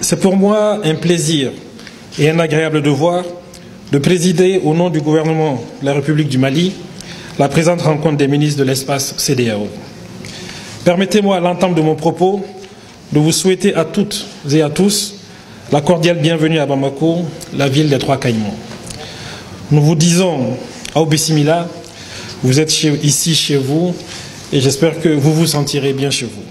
C'est pour moi un plaisir et un agréable devoir de présider au nom du gouvernement de la République du Mali la présente rencontre des ministres de l'espace CEDEAO. Permettez-moi à l'entame de mon propos de vous souhaiter à toutes et à tous la cordiale bienvenue à Bamako, la ville des Trois Caïmans. Nous vous disons au Bismillah, vous êtes ici chez vous et j'espère que vous vous sentirez bien chez vous.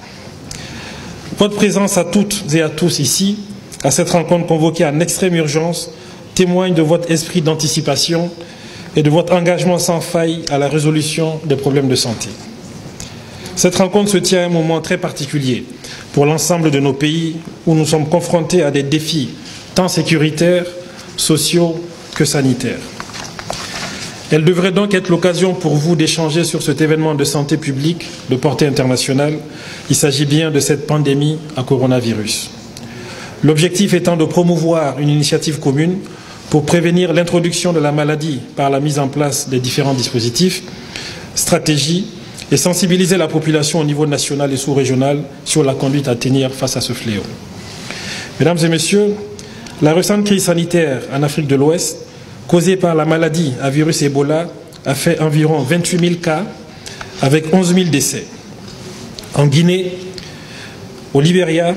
Votre présence à toutes et à tous ici, à cette rencontre convoquée en extrême urgence, témoigne de votre esprit d'anticipation et de votre engagement sans faille à la résolution des problèmes de santé. Cette rencontre se tient à un moment très particulier pour l'ensemble de nos pays où nous sommes confrontés à des défis tant sécuritaires, sociaux que sanitaires. Elle devrait donc être l'occasion pour vous d'échanger sur cet événement de santé publique de portée internationale. Il s'agit bien de cette pandémie à coronavirus. L'objectif étant de promouvoir une initiative commune pour prévenir l'introduction de la maladie par la mise en place des différents dispositifs, stratégies et sensibiliser la population au niveau national et sous-régional sur la conduite à tenir face à ce fléau. Mesdames et messieurs, la récente crise sanitaire en Afrique de l'Ouest, causée par la maladie à virus Ebola, a fait environ 28 000 cas avec 11 000 décès. En Guinée, au Libéria,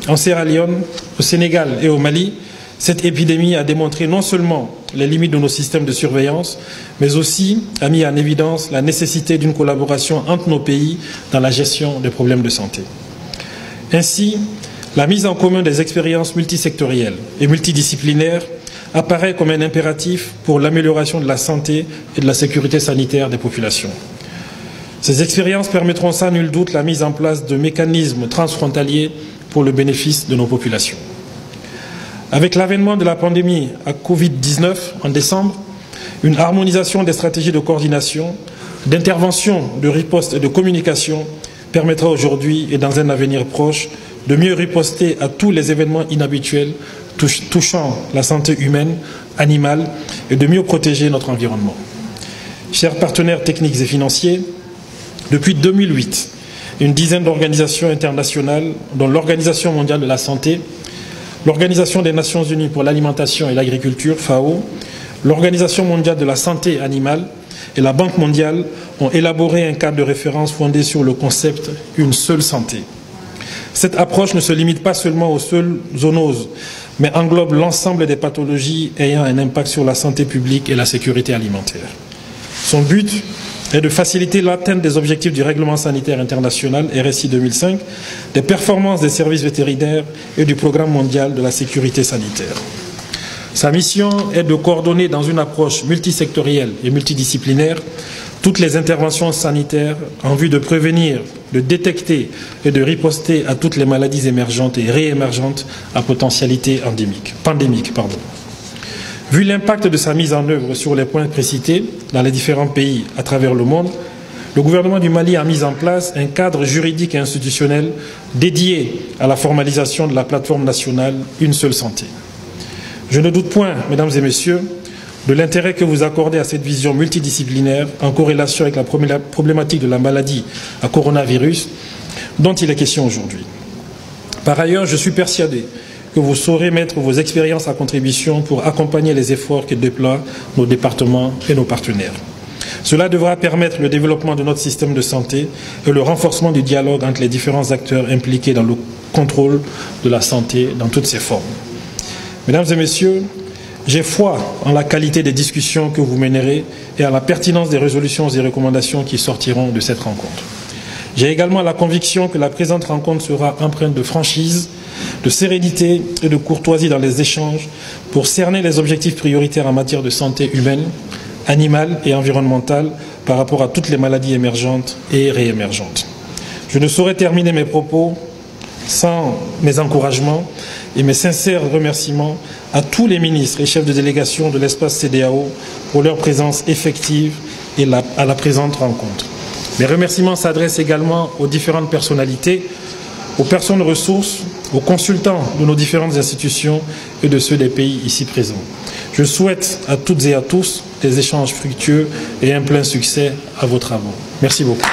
en Sierra Leone, au Sénégal et au Mali, cette épidémie a démontré non seulement les limites de nos systèmes de surveillance, mais aussi a mis en évidence la nécessité d'une collaboration entre nos pays dans la gestion des problèmes de santé. Ainsi, la mise en commun des expériences multisectorielles et multidisciplinaires apparaît comme un impératif pour l'amélioration de la santé et de la sécurité sanitaire des populations. Ces expériences permettront sans nul doute la mise en place de mécanismes transfrontaliers pour le bénéfice de nos populations. Avec l'avènement de la pandémie à Covid-19 en décembre, une harmonisation des stratégies de coordination, d'intervention, de riposte et de communication permettra aujourd'hui et dans un avenir proche de mieux riposter à tous les événements inhabituels touchant la santé humaine, animale et de mieux protéger notre environnement. Chers partenaires techniques et financiers, depuis 2008, une dizaine d'organisations internationales, dont l'Organisation mondiale de la santé, l'Organisation des Nations unies pour l'alimentation et l'agriculture, FAO, l'Organisation mondiale de la santé animale et la Banque mondiale ont élaboré un cadre de référence fondé sur le concept « une seule santé ». Cette approche ne se limite pas seulement aux seules zoonoses, mais englobe l'ensemble des pathologies ayant un impact sur la santé publique et la sécurité alimentaire. Son but est de faciliter l'atteinte des objectifs du règlement sanitaire international RSI 2005, des performances des services vétérinaires et du programme mondial de la sécurité sanitaire. Sa mission est de coordonner dans une approche multisectorielle et multidisciplinaire toutes les interventions sanitaires en vue de prévenir, de détecter et de riposter à toutes les maladies émergentes et réémergentes à potentialité pandémique. Vu l'impact de sa mise en œuvre sur les points précités dans les différents pays à travers le monde, le gouvernement du Mali a mis en place un cadre juridique et institutionnel dédié à la formalisation de la plateforme nationale Une seule santé. Je ne doute point, mesdames et messieurs, de l'intérêt que vous accordez à cette vision multidisciplinaire en corrélation avec la problématique de la maladie à coronavirus dont il est question aujourd'hui. Par ailleurs, je suis persuadé que vous saurez mettre vos expériences à contribution pour accompagner les efforts que déploient nos départements et nos partenaires. Cela devra permettre le développement de notre système de santé et le renforcement du dialogue entre les différents acteurs impliqués dans le contrôle de la santé dans toutes ses formes. Mesdames et messieurs, j'ai foi en la qualité des discussions que vous mènerez et à la pertinence des résolutions et recommandations qui sortiront de cette rencontre. J'ai également la conviction que la présente rencontre sera empreinte de franchise, de sérénité et de courtoisie dans les échanges pour cerner les objectifs prioritaires en matière de santé humaine, animale et environnementale par rapport à toutes les maladies émergentes et réémergentes. Je ne saurais terminer mes propos sans mes encouragements et mes sincères remerciements à tous les ministres et chefs de délégation de l'espace CEDEAO pour leur présence effective et à la présente rencontre. Mes remerciements s'adressent également aux différentes personnalités, aux personnes ressources, aux consultants de nos différentes institutions et de ceux des pays ici présents. Je souhaite à toutes et à tous des échanges fructueux et un plein succès à vos travaux. Merci beaucoup.